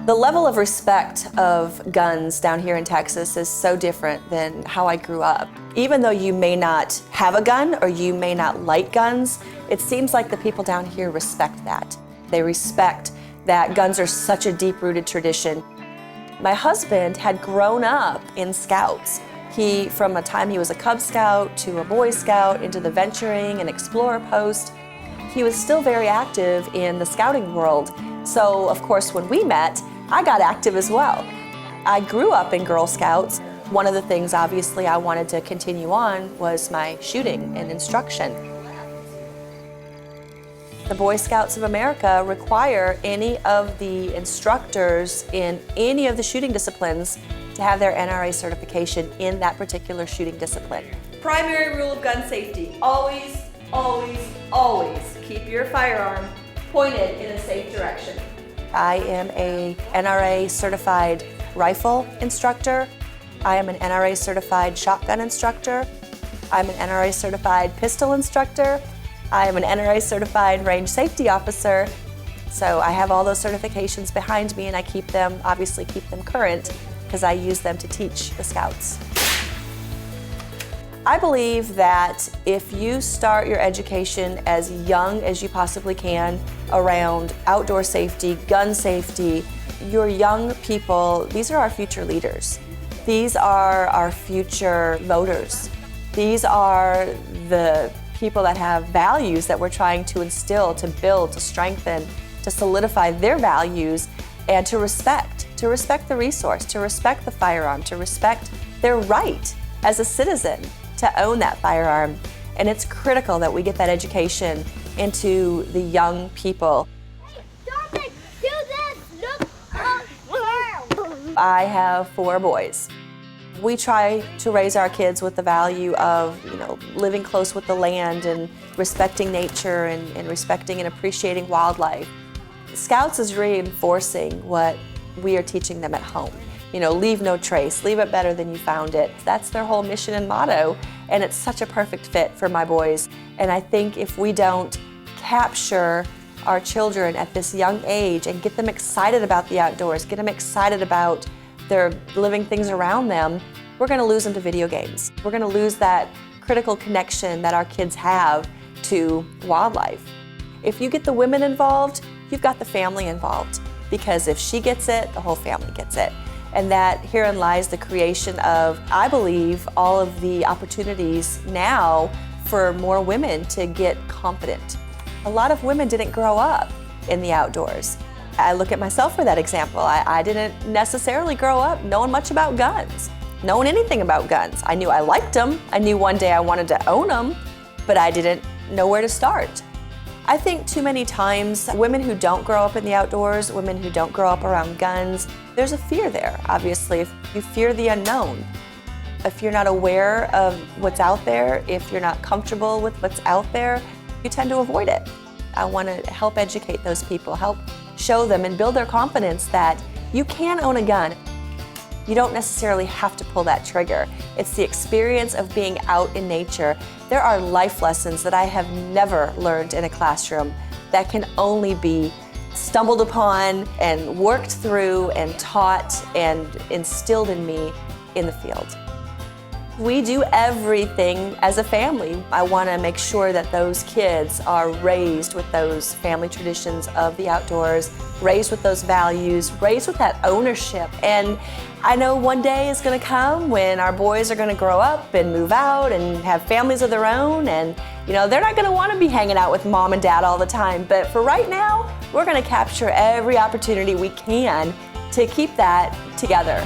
The level of respect of guns down here in Texas is so different than how I grew up. Even though you may not have a gun or you may not like guns, it seems like the people down here respect that. They respect that guns are such a deep-rooted tradition. My husband had grown up in Scouts. From a time he was a Cub Scout to a Boy Scout into the venturing and explorer post, he was still very active in the scouting world. So, of course, when we met, I got active as well. I grew up in Girl Scouts. One of the things, obviously, I wanted to continue on was my shooting and instruction. The Boy Scouts of America require any of the instructors in any of the shooting disciplines to have their NRA certification in that particular shooting discipline. Primary rule of gun safety: always, always, always keep your firearm pointed in a safe direction. I am a NRA certified rifle instructor. I am an NRA certified shotgun instructor. I'm an NRA certified pistol instructor. I am an NRA certified range safety officer. So I have all those certifications behind me, and I obviously keep them current because I use them to teach the Scouts. I believe that if you start your education as young as you possibly can around outdoor safety, gun safety, your young people, these are our future leaders. These are our future voters. These are the people that have values that we're trying to instill, to build, to strengthen, to solidify their values, and to respect the resource, to respect the firearm, to respect their right as a citizen to own that firearm. And it's critical that we get that education into the young people. Dominic, do this! Look up! I have 4 boys. We try to raise our kids with the value of, living close with the land and respecting nature and respecting and appreciating wildlife. Scouts is reinforcing what we are teaching them at home. Leave no trace, leave it better than you found it. That's their whole mission and motto, and it's such a perfect fit for my boys. And I think if we don't capture our children at this young age and get them excited about the outdoors, get them excited about their living things around them, we're gonna lose them to video games. We're gonna lose that critical connection that our kids have to wildlife. If you get the women involved, you've got the family involved, because if she gets it, the whole family gets it. And that herein lies the creation of, I believe, all of the opportunities now for more women to get confident. A lot of women didn't grow up in the outdoors. I look at myself for that example. I didn't necessarily grow up knowing much about guns, knowing anything about guns. I knew I liked them. I knew one day I wanted to own them, but I didn't know where to start. I think too many times women who don't grow up in the outdoors, women who don't grow up around guns, there's a fear there, obviously. If you fear the unknown, if you're not aware of what's out there, if you're not comfortable with what's out there, you tend to avoid it. I want to help educate those people, help show them and build their confidence that you can own a gun. You don't necessarily have to pull that trigger. It's the experience of being out in nature. There are life lessons that I have never learned in a classroom that can only be stumbled upon and worked through and taught and instilled in me in the field. We do everything as a family. I want to make sure that those kids are raised with those family traditions of the outdoors, raised with those values, raised with that ownership. And I know one day is going to come when our boys are going to grow up and move out and have families of their own, and they're not going to want to be hanging out with mom and dad all the time. But for right now, we're going to capture every opportunity we can to keep that together.